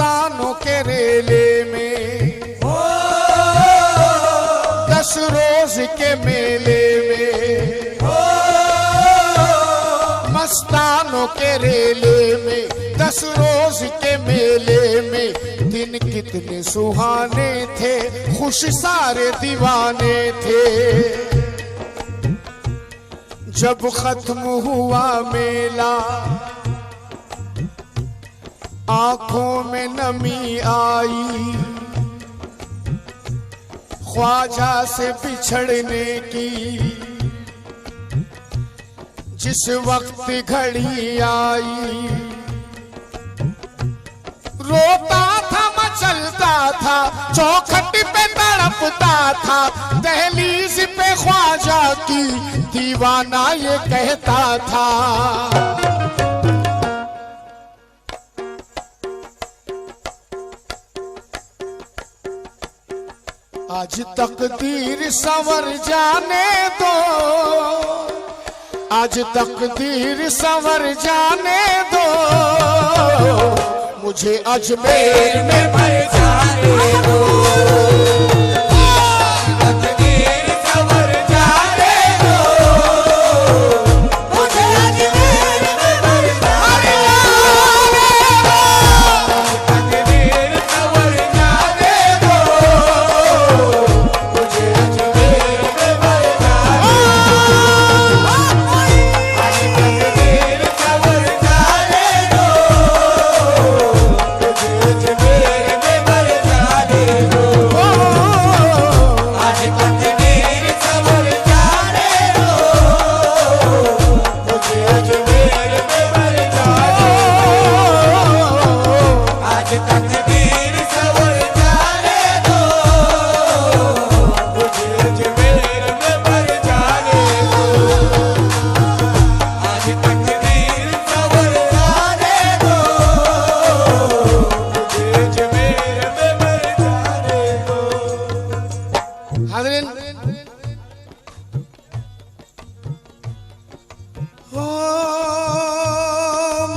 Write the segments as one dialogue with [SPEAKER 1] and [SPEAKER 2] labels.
[SPEAKER 1] मस्तानों के रेले में 10 रोज के मेले में, मस्तानों के रेले में 10 रोज के मेले में। दिन कितने सुहाने थे, खुश सारे दीवाने थे। जब खत्म हुआ मेला आंखों में नमी आई, ख्वाजा से बिछड़ने की जिस वक्त घड़ी आई। रोता था मचलता था, चौखट पे तड़पता था, दहलीज पे ख्वाजा की दीवाना ये कहता था। आज तकदीर संवर जाने दो, आज तकदीर संवर जाने दो, मुझे अजमेर में मर जाने दो। तकदीर संवर जाने दो, मुझे अजमेर में मर जाने दो। तकदीर संवर जाने दो, मुझे अजमेर में मर जाने दो। आज तकदीर संवर जाने दो,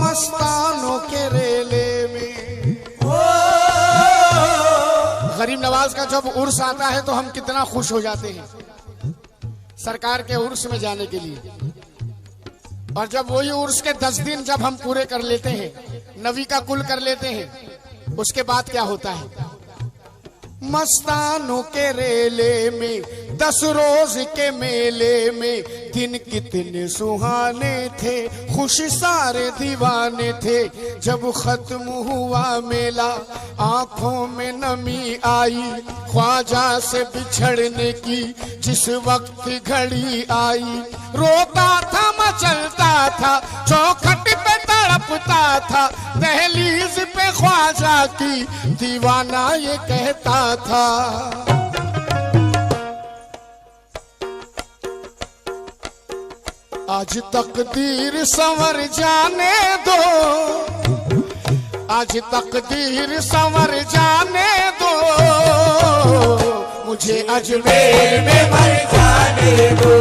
[SPEAKER 1] मस्तानों के रेले में। गरीब नवाज का जब उर्स आता है तो हम कितना खुश हो जाते हैं सरकार के उर्स में जाने के लिए। और जब वही उर्स के 10 दिन जब हम पूरे कर लेते हैं, नवी का कुल कर लेते हैं, उसके बाद क्या होता है? मस्तानों के रेले में 10 रोज के मेले में, दिन कितने सुहाने थे, खुश सारे दीवाने थे। जब खत्म हुआ मेला आंखों में नमी आई, ख्वाजा से बिछड़ने की जिस वक्त घड़ी आई। रोता था मचलता था, चौखट पे तड़पता था, दहलीज पे ख्वाजा की दीवाना ये कहता था। आज तकदीर संवर जाने दो, आज तकदीर संवर जाने दो, मुझे अजमेर में मर जाने दो।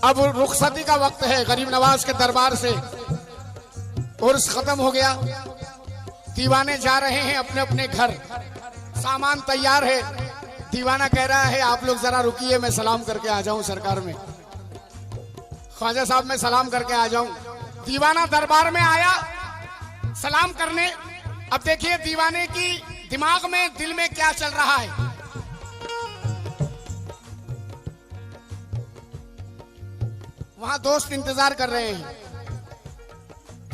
[SPEAKER 1] अब रुखसती का वक्त है गरीब नवाज के दरबार से। उर्स खत्म हो गया, दीवाने जा रहे हैं अपने अपने घर, सामान तैयार है। दीवाना कह रहा है आप लोग जरा रुकिए, मैं सलाम करके आ जाऊं सरकार में। ख्वाजा साहब मैं सलाम करके आ जाऊं। दीवाना दरबार में आया, सलाम करने। अब देखिए दीवाने की दिमाग में, दिल में क्या चल रहा है। वहां दोस्त इंतजार कर रहे हैं,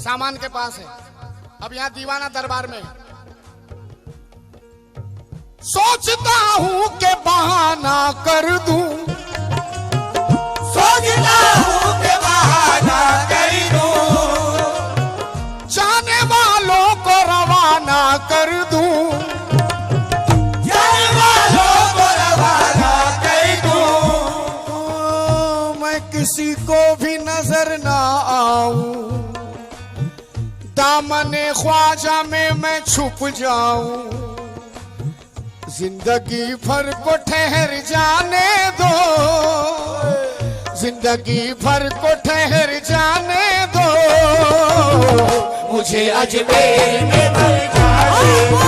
[SPEAKER 1] सामान के पास है। अब यहां दीवाना दरबार में सोचता हूं कि बहाना कर दूं,
[SPEAKER 2] सोचता हूं कि बहाना कर दूं,
[SPEAKER 1] जाने वालों को रवाना कर दूं,
[SPEAKER 2] जाने वालों को रवाना कर दूं,
[SPEAKER 1] मैं किसी को भी नजर ना आऊं, दामने ख्वाजा में मैं छुप जाऊं, जिंदगी भर को ठहर जाने दो, जिंदगी भर को ठहर जाने दो,
[SPEAKER 2] मुझे अजमेर में मर जाने दो,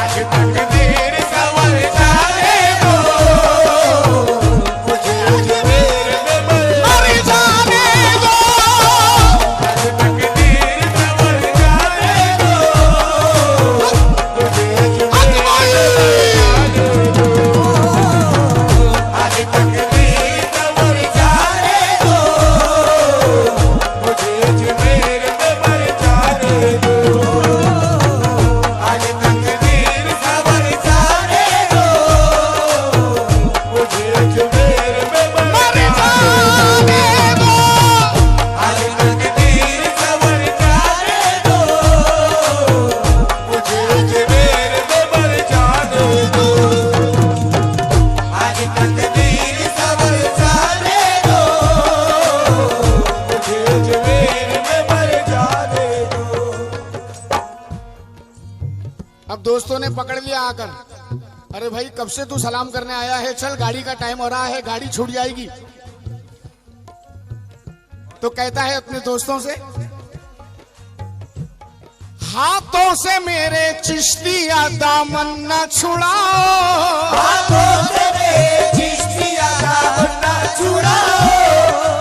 [SPEAKER 2] आज तकदीर संवर जाने दो, मुझे अजमेर में मर
[SPEAKER 1] जाने दो,
[SPEAKER 2] आज तकदीर संवर जाने दो, मुझे आज तकदीर संवर जाने दो, मुझे अजमेर में मर जाने दो, आज तकदीर संवर जाने दो, मुझे अजमेर में मर जाने दो, आज तकदीर संवर जाने दो, मुझे अजमेर में मर जाने दो, आज तकदीर संवर जाने दो, मुझे अजमेर में मर जाने दो।
[SPEAKER 1] अब दोस्तों ने पकड़ लिया आकर, अरे भाई कब से तू सलाम करने आया है, चल गाड़ी का टाइम हो रहा है, गाड़ी छूट जाएगी। तो कहता है अपने दोस्तों से, हाथों से मेरे चिश्तिया दामन न छुड़ाओ,
[SPEAKER 2] हाथों से मेरे चिश्तिया दामन ना छुड़ाओ,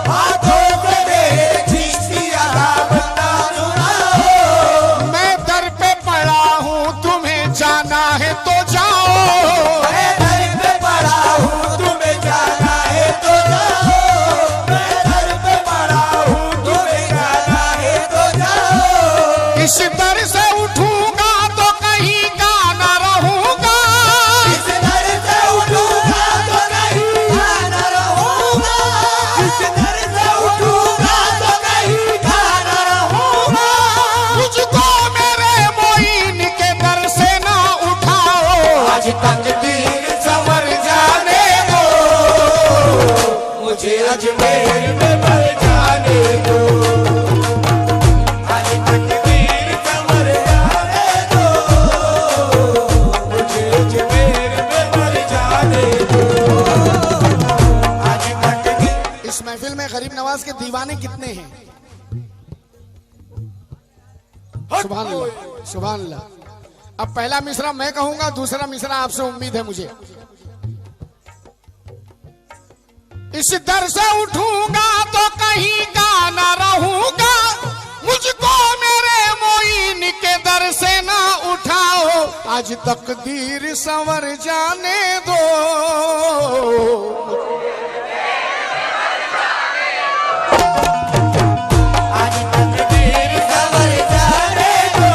[SPEAKER 2] हाथों से मेरे चिश्तिया दामन ना छुड़ाओ,
[SPEAKER 1] मैं दर पे पड़ा हूँ, तुम्हें जाना है तो जाओ,
[SPEAKER 2] मैं दर पे पड़ा हूँ, तुम्हें जाना है तो जाओ, मैं दर पे पड़ा हूँ, तुम्हें जाना है तो जाओ,
[SPEAKER 1] इस दर से उठूंगा तो कहीं का न रहूंगा,
[SPEAKER 2] इस दर से उठूंगा तो कहीं का न रहूंगा, इस दर से उठूंगा तो कहीं का न रहूंगा,
[SPEAKER 1] मुझको मेरे मोइन के दर से ना उठाओ,
[SPEAKER 2] आज तकदीर संवर जाने दो, मुझे अजमेर में मर जाने दो, आज तकदीर संवर जाने दो, मुझे अजमेर में मर जाने दो, आज तकदीर।
[SPEAKER 1] इस महफिल में गरीब नवाज के दीवाने कितने हैं? सुभान अल्लाह, सुभान अल्लाह। अब पहला मिसरा मैं कहूंगा, दूसरा मिसरा आपसे उम्मीद है मुझे। इस दर से उठूंगा तो कहीं का न रहूंगा, मुझको मेरे मोइन के दर से ना उठाओ, आज तकदीर संवर जाने दो,
[SPEAKER 2] आज तकदीर संवर जाने दो,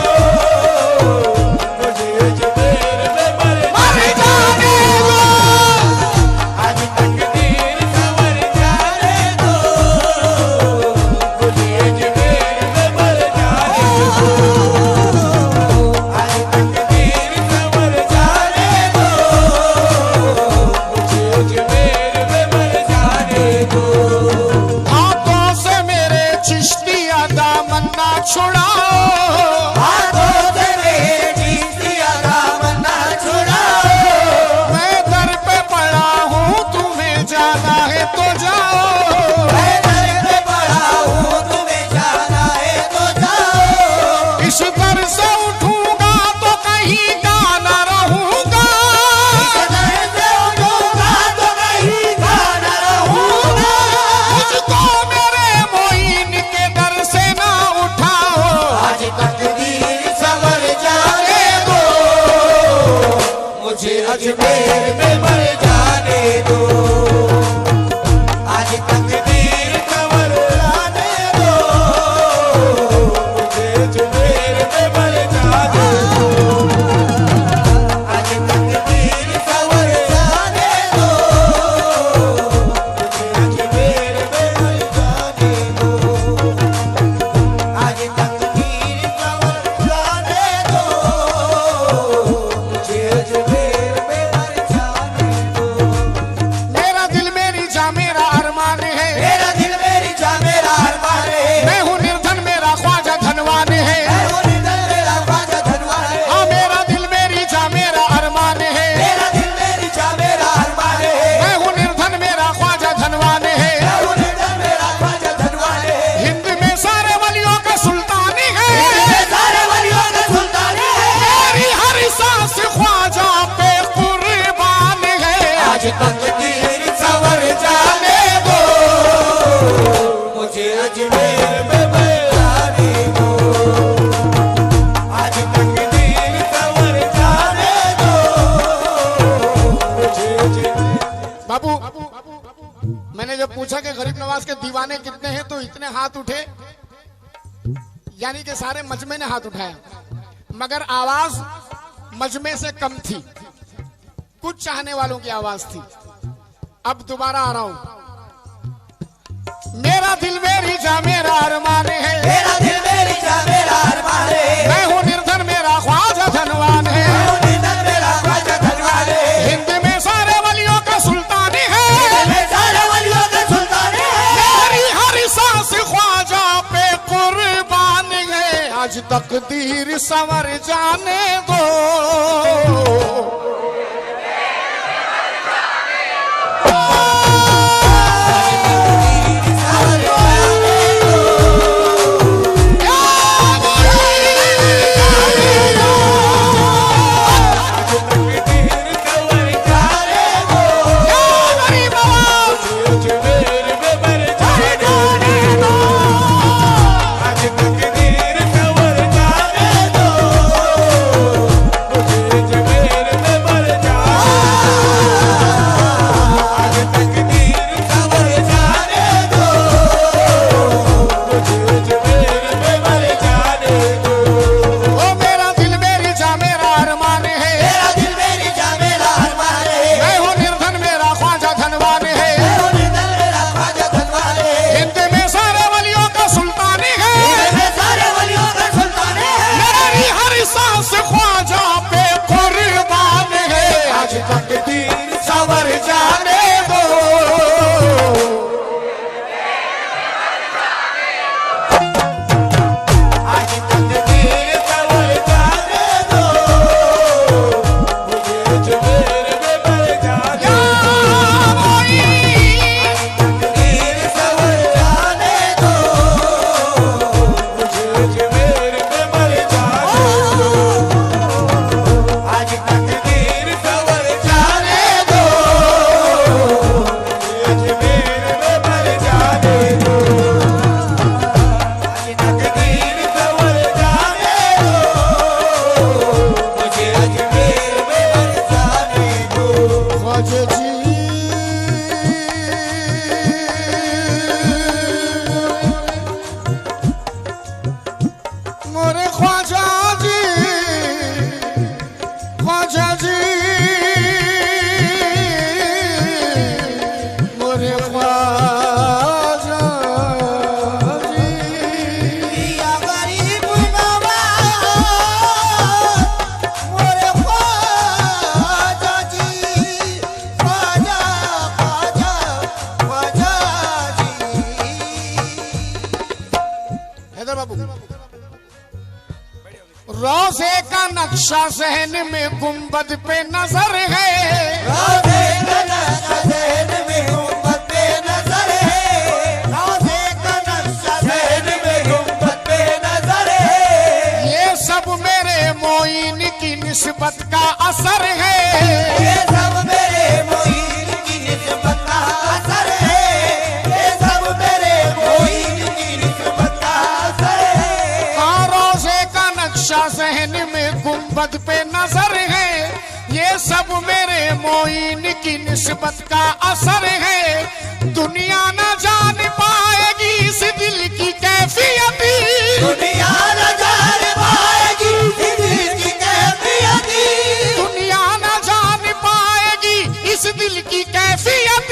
[SPEAKER 2] मुझे अजमेर में मर जाने दो, आज तकदीर संवर जाने दो, मुझे अजमेर में मर जाने दो, आज तकदीर संवर जाने दो, मुझे अजमेर में अजमेर में मर जाने दो, आज तकदीर कमर लाने दो, मुझे अजमेर में मर जाने दो, आज तकदीर कमर लाने दो, मुझे अजमेर में मर जाने दो, आज तकदीर कमर लाने दो, मुझे अजमेर में मर जाने दो।
[SPEAKER 1] मेरा दिल मेरी जा मेरा अरमान है,
[SPEAKER 2] मेरा दिल मेरी जा मेरा अरमान है,
[SPEAKER 1] मैं हूँ निर्धन मेरा ख्वाजा धनवान है।
[SPEAKER 2] मैं हूँ निर्धन मेरा ख्वाजा धनवान है,
[SPEAKER 1] हाँ मेरा दिल मेरी जा मेरा अरमान है,
[SPEAKER 2] मेरा दिल मेरी जा मेरा अरमान है,
[SPEAKER 1] मैं हूँ निर्धन मेरा ख्वाजा धनवान है।
[SPEAKER 2] मैं हूँ निर्धन मेरा ख्वाजा धनवान है,
[SPEAKER 1] हिंद में सारे वलियों का सुल्तान है,
[SPEAKER 2] ये सारे वलियों का सुल्तान है,
[SPEAKER 1] मेरी हर सांस ख्वाजा पे कुर्बान है।
[SPEAKER 2] आज तकदीर संवर जाने दो, मुझे अजमेर में मर जाने दो, आज तकदीर संवर जाने दो, मुझे अजमेर।
[SPEAKER 1] बाबू मैंने जब पूछा कि गरीब नवाज के दीवाने कितने हैं तो इतने हाथ उठे, यानी कि सारे मजमे ने हाथ उठाया, मगर आवाज मजमे से कम थी, कुछ चाहने वालों की आवाज थी। अब दोबारा आ रहा हूं। मेरा दिल मेरी जा मेरा अरमान है,
[SPEAKER 2] मेरा दिल मेरी जा मेरा अरमान है,
[SPEAKER 1] मैं हूँ निर्धन मेरा ख्वाजा धनवान है।
[SPEAKER 2] मैं हूँ निर्धन मेरा ख्वाजा धनवान है,
[SPEAKER 1] हिंद में सारे वलियों का सुल्तान है,
[SPEAKER 2] मैं सारे वलियों का सुल्तान है,
[SPEAKER 1] मेरी हर सांस ख्वाजा पे कुर्बान है। आज तकदीर संवर जाने दो, रोजे का नक्शा सहन में गुंबद पे नजर है,
[SPEAKER 2] रोजे का नक्शा सहन में गुंबद पे नजर है, रोजे का नक्शा सहन में गुंबद पे नजर है,
[SPEAKER 1] ये सब मेरे मोइन की निस्बत का असर है,
[SPEAKER 2] ये सब मेरे मोइन की निस्बत का असर है, ये सब मेरे मोइन की निस्बत का असर है।
[SPEAKER 1] हाँ रोजे का नक्शा सहन में गुंबद पे नजर है, ये सब मेरे मोइन की निस्बत का असर है। दुनिया न जान पाएगी इस दिल की कैफियत,
[SPEAKER 2] दुनिया न जान पाएगी इस दिल की कैफियत,
[SPEAKER 1] दुनिया न जान पाएगी इस दिल की कैफियत।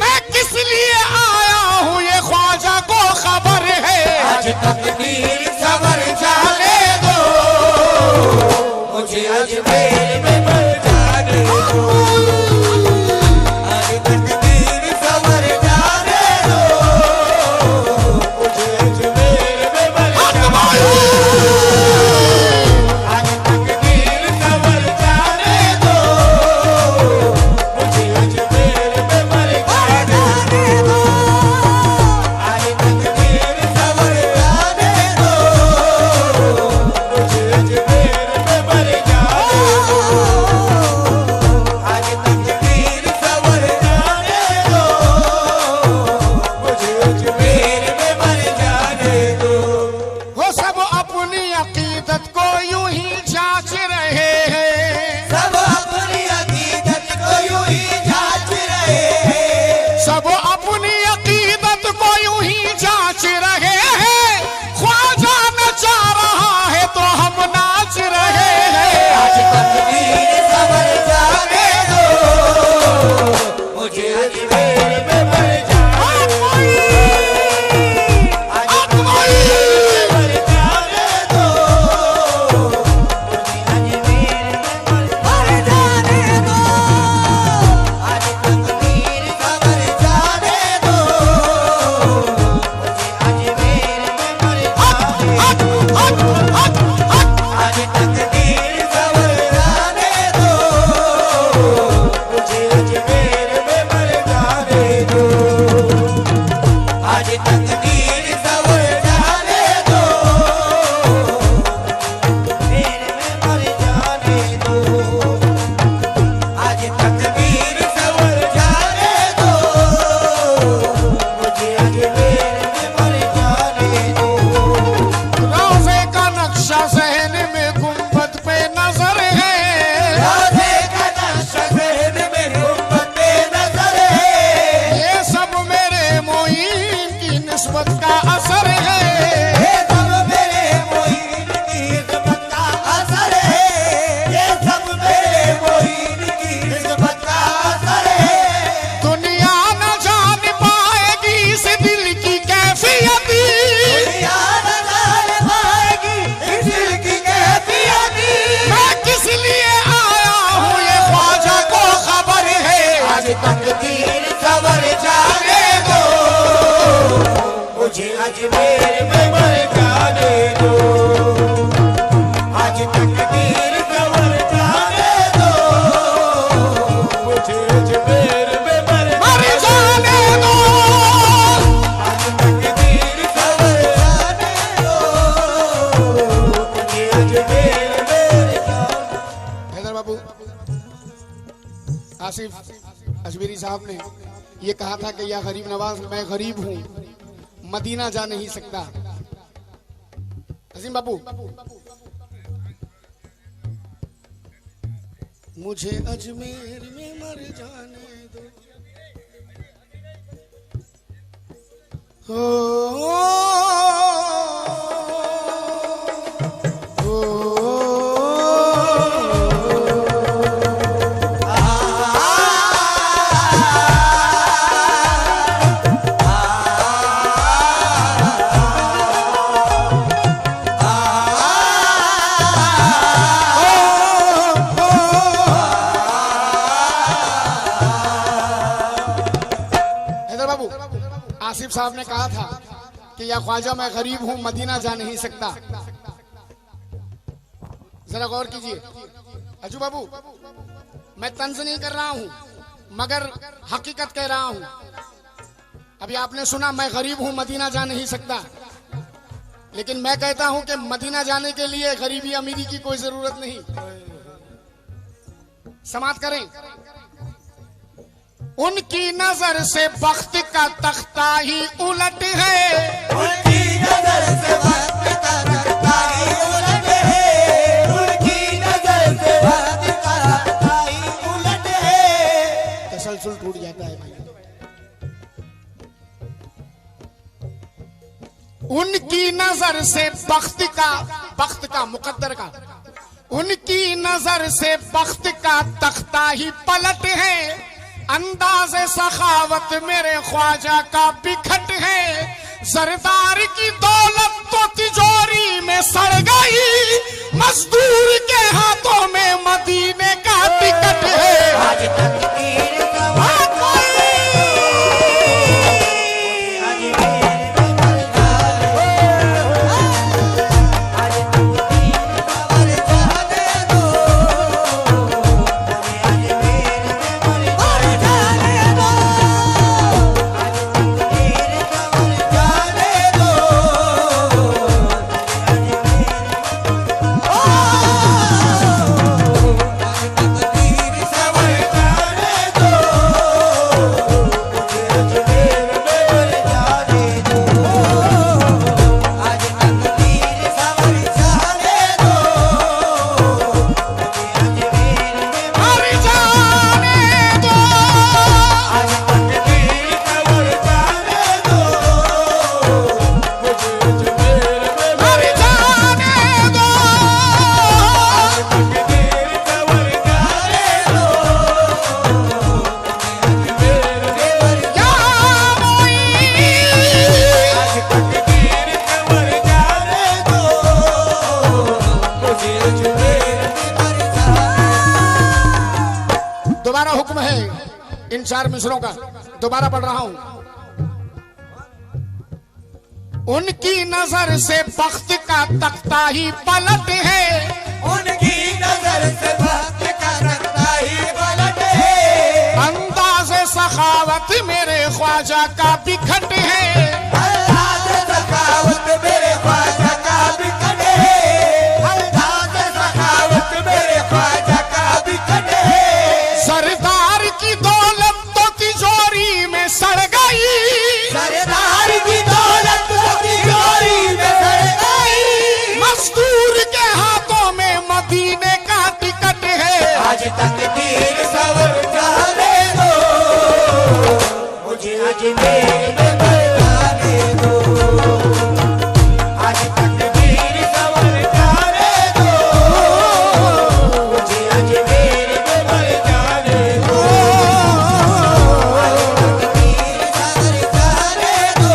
[SPEAKER 1] मैं किस लिए आया हूँ ये ख्वाजा को खबर है।
[SPEAKER 2] आज तकदीर सवर जाने दो, मुझे अजमेर में मर जाने दो। आज तकदीर सवर जाने दो, मुझे अजमेर में मर जाने दो। आज तकदीर सवर जाने दो, मुझे अजमेर में मर जाने दो। आज तकदीर सवर जाने दो, मुझे अजमेर में मर जाने दो। आज तकदीर सवर जाने दो, मुझे अजमेर में मर जाने दो।
[SPEAKER 1] वो सब अपनी अकीदत को यूं ही जांच रहे हैं,
[SPEAKER 2] सब अपनी अकीदत को यूं ही जांच रहे हैं।
[SPEAKER 1] सब अपनी अकीदत को यूं ही जांच रहे हैं। ख्वाजा नचा रहा है तो हम नाच रहे हैं।
[SPEAKER 2] आज तकदीर सवर जाने दो, मुझे अजमेर में मर जाने दो। आज तकदीर सवर जाने दो, मुझे अजमेर में मर जाने दो। आज तकदीर सवर जाने दो, मुझे अजमेर में मर जाने दो। आज तकदीर सवर जाने दो, मुझे अजमेर में मर जाने दो। आज तकदीर सवर जाने दो, अजमेर में मर जाने दो। आज तकदीर सवर जाने दो, मुझे अजमेर में मर जाने दो।
[SPEAKER 1] रोज़े का नक्शा ज़हन में गुंबद पे नजर है।
[SPEAKER 2] राधे का नक्शा ज़हन में गुंबद पे नजर है।
[SPEAKER 1] ये सब मेरे मोइन की निस्बत का असर है।
[SPEAKER 2] ये सब मेरे मोइन की निस्बत का असर है। ये सब मेरे मोइन की निस्बत का असर है।
[SPEAKER 1] दुनिया न जान पाएगी इस दिल की कैफियत,
[SPEAKER 2] दुनिया न जान पाएगी इस दिल की कैफियत।
[SPEAKER 1] मैं किस लिए आया हूँ ये ख्वाजा को खबर है।
[SPEAKER 2] आज तकदीर सवर जाने दो, मुझे अजमेर में मर जाने दो। आज तकदीर सवर जाने दो, मुझे अजमेर में मर
[SPEAKER 1] जाने दो।
[SPEAKER 2] आज तकदीर सवर जाने दो, मुझे अजमेर में मर जाने।
[SPEAKER 1] हैदर बाबू, आसिफ अजमेरी साहब ने ये कहा था कि या गरीब नवाज, मैं गरीब हूँ, मदीना जा नहीं सकता। अजीम बाबू, मुझे अजमेर में मर जाने दो। ओ, ओ, हैदर बाबू, आसिफ साहब ने कहा था कि या ख्वाजा मैं गरीब हूँ, मदीना जा नहीं सकता। जरा गौर कीजिए अजू बाबू, मैं तंज नहीं कर रहा हूँ मगर हकीकत कह रहा हूँ। अभी आपने सुना मैं गरीब हूँ, मदीना जा नहीं सकता, लेकिन मैं कहता हूँ कि मदीना जाने के लिए गरीबी अमीरी की कोई जरूरत नहीं। समाप्त करें। उनकी नजर से वक्त का तख्ता ही उलट है,
[SPEAKER 2] उनकी नजर से वक्त का तख्ता ही उलट है, उनकी नजर से वक्त का तख्ता ही उलट है।
[SPEAKER 1] छूट जाता है भाई। उनकी नजर से बख्त का मुकद्दर का, उनकी नजर से बख्त का तख्ता ही पलट है। अंदाज़े सखावत मेरे ख्वाजा का बिखट है। सरदार की दौलत तो तिजोरी में सड़ गई, मजदूर के हाथों में मदीने का टिकट है।
[SPEAKER 2] आज तकदीर
[SPEAKER 1] दोबारा हुक्म है इन 4 मिसरों का, दोबारा पढ़ रहा हूं। उनकी नजर से बख्त का तख्ता ही पलट है।
[SPEAKER 2] उनकी नजर से बख्त का तख्ता ही पलट है।
[SPEAKER 1] अंदाज़े सखावत मेरे ख्वाजा का बिखट है।
[SPEAKER 2] अंदाज़े सखावत मेरे ख्वाजा का बिखट है। अंदाज़े सखावत मेरे ख्वाजा का बिखट है।
[SPEAKER 1] सरदार की दौलत तो तिजोरी में सड़ गई।
[SPEAKER 2] सरदार की दौलत तो तिजोरी में सड़ गई।
[SPEAKER 1] मजदूर के हाथों में मदीने का टिकट है।
[SPEAKER 2] आज तकदीर सवर जाने दो, मुझे अजमेर में मर जाने दो। आज तकदीर सवर जाने दो, मुझे अजमेर में मर जाने दो। आज तकदीर सवर जाने दो,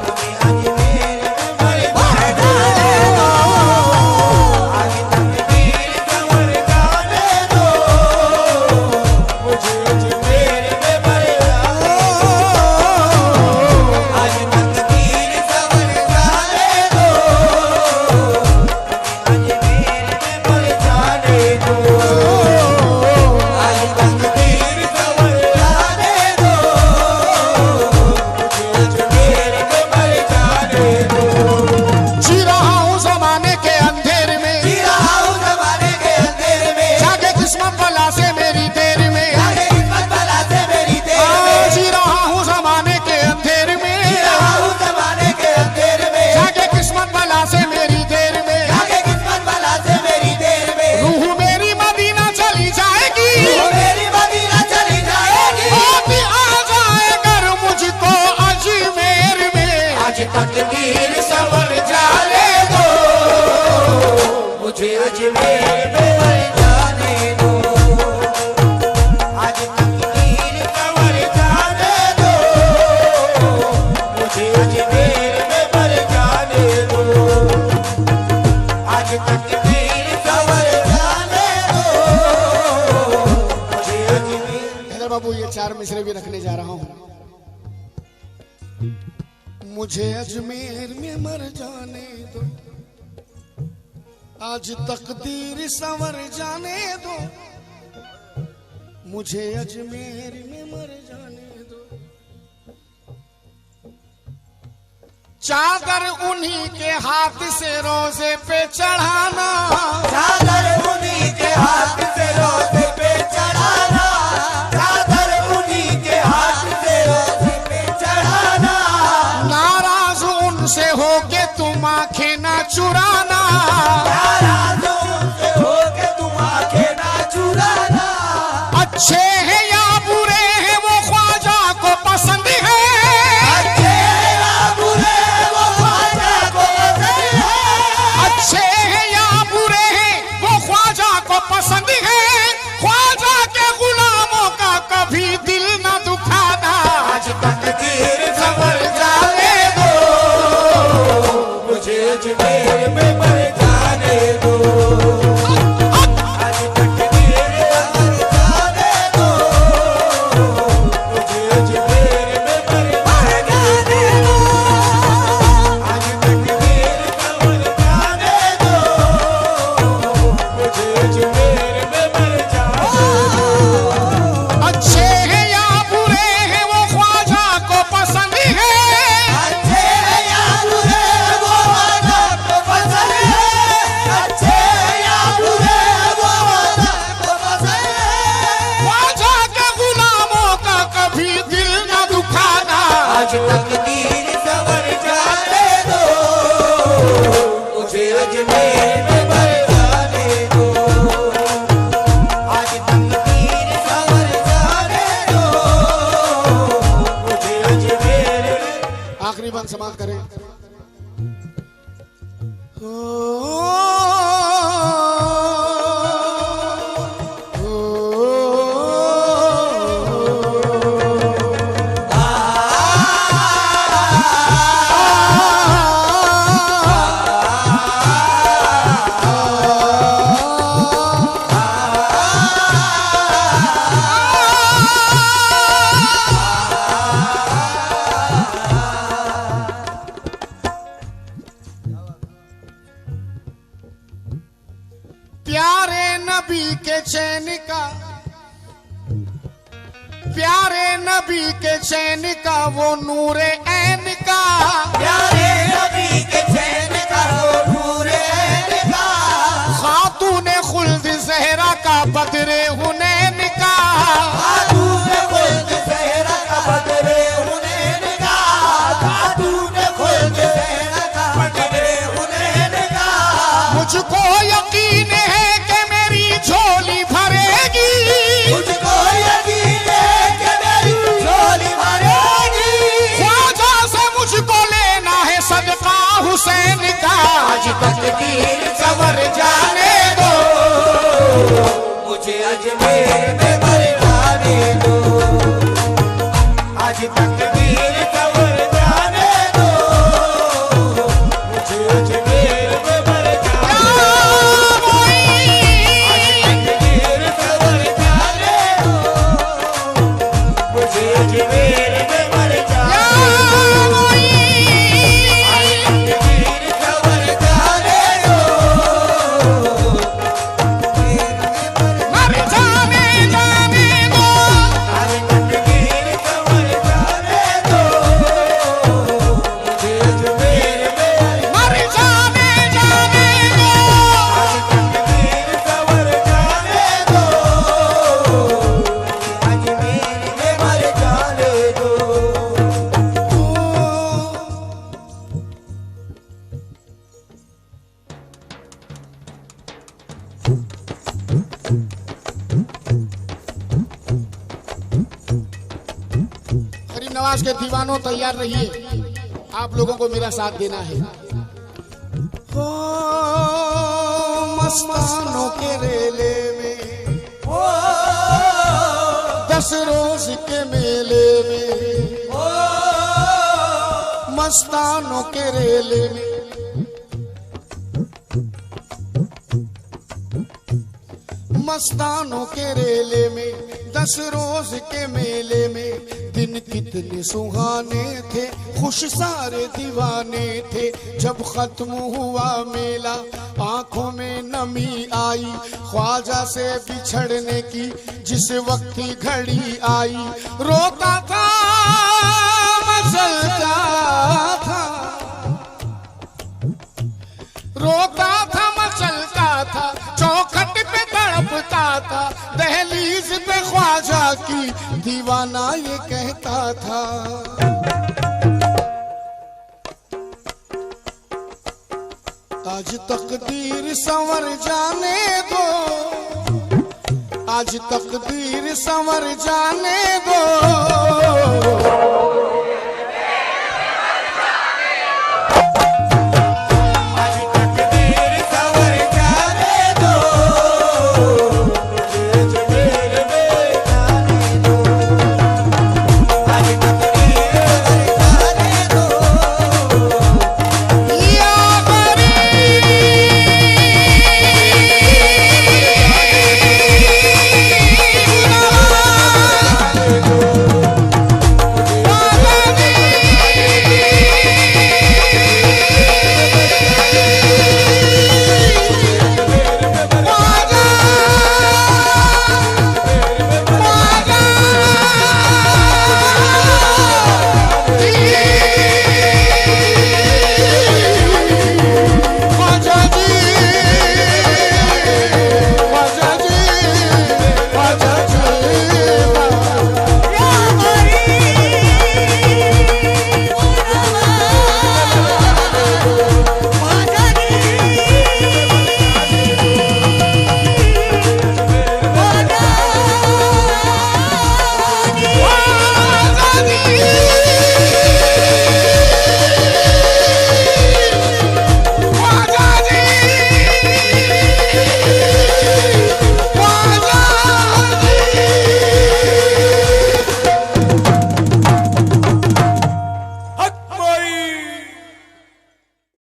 [SPEAKER 2] मुझे अजमेर में मर जाने दो। आज तकदीर सवर जाने दो, मुझे अजमेर में मर जाने दो। आज तकदीर सवर जाने दो, मुझे अजमेर में मर जाने दो। आज तकदीर सवर जाने दो, मुझे अजमेर में मर जाने दो।
[SPEAKER 1] जी रहा हूँ जमाने के अंधेर में,
[SPEAKER 2] जी रहा हूँ ज़माने के अंधेर में।
[SPEAKER 1] जागे किस्मत भला से मेरी देर में।
[SPEAKER 2] जागे किस्मत भला से मेरी देर में।
[SPEAKER 1] जी रहा हूँ जमाने के अंधेर में।
[SPEAKER 2] जी रहा हूँ ज़माने के अंधेर में।
[SPEAKER 1] जागे किस्मत भला से मेरी देर में।
[SPEAKER 2] जागे किस्मत भला से मेरी देर में।
[SPEAKER 1] रूह मेरी मदीना चली जाएगी।
[SPEAKER 2] तू मेरी मदीना चली जाएगी।
[SPEAKER 1] होती आ जाए कर मुझको अजमेर में।
[SPEAKER 2] आज तकदीर सवर जाने दो, मुझे अजमेर में मर जाने दो। आज तकदीर सवर जाने दो, मुझे अजमेर में मर जाने दो। आज तकदीर सवर जाने दो, मुझे अजमेर।
[SPEAKER 1] हैदर बाबू ये 4 मिसरे भी रखने जा रहा हूँ। मुझे अजमेर में मर जाने दो, आज तकदीर संवर जाने दो। मुझे अजमेर में मर जाने दो। चादर उन्हीं के हाथ से रोजे पे चढ़ाना।
[SPEAKER 2] चादर उन्हीं के हाथ से रोज़े पे चढ़ाना। चादर उन्हीं के हाथ से रोज़े पे चढ़ाना।
[SPEAKER 1] नाराज उनसे होके तुम आंखें ना चुराना।
[SPEAKER 2] नाराज़ उनसे होके तुम आंखें ना चुराना।
[SPEAKER 1] अच्छे हैं या नबी के चैन का, प्यारे नबी के चैन का वो नूरे ऐन का,
[SPEAKER 2] प्यारे नबी के चैन का वो नूरे ऐन का,
[SPEAKER 1] खातूने खुल्द ज़हरा का बदरे हुनैन का,
[SPEAKER 2] खातूने खुल्द ज़हरा का बदरे हुनैन का, खातूने खुल्द ज़हरा का बदरे हुनैन का।
[SPEAKER 1] मुझको यकीन है कि मेरी झोली भरेगी,
[SPEAKER 2] मुझको यकीन है कि मेरी झोली भरेगी,
[SPEAKER 1] ख्वाजा से मुझको लेना है सदका हुसैन का। आज तकदीर सवर जाने दो,
[SPEAKER 2] मुझे अजमेर में मर जाने दो, आज तकदीर सवर जाने दो, मुझे अजमेर में मर जाने दो, आज तकदीर सवर जाने दो, मुझे अजमेर में मर जाने दो, आज तकदीर सवर जाने दो,
[SPEAKER 1] मर जाने जाने दो,
[SPEAKER 2] आज तकदीर सवर जाने दो, मुझे अजमेर में
[SPEAKER 1] मर जाने जाने दो।
[SPEAKER 2] तकदीर सवर जाने दो, अजमेर में मर जाने दो।
[SPEAKER 1] गरीब नवाज के दीवानों तैयार रहिए, आप लोगों को मेरा साथ देना है। हो मस्तानों के रेले में,
[SPEAKER 2] ओ
[SPEAKER 1] 10 रोज के मेले में,
[SPEAKER 2] ओ
[SPEAKER 1] मस्तानों के रेले में, मस्तानों के रेले में, 10 रोज के मेले में, दिन कितने सुहाने थे, खुश सारे दीवाने थे। जब खत्म हुआ मेला आंखों में नमी आई, ख्वाजा से बिछड़ने की जिस वक्त की घड़ी आई, रोता था मचलता था, रोता था मचलता था, चौखट पे तड़पता था, दहलीज पे ख्वाजा की दीवाना ये कहता था। आज तकदीर संवर जाने दो, आज तकदीर संवर जाने दो,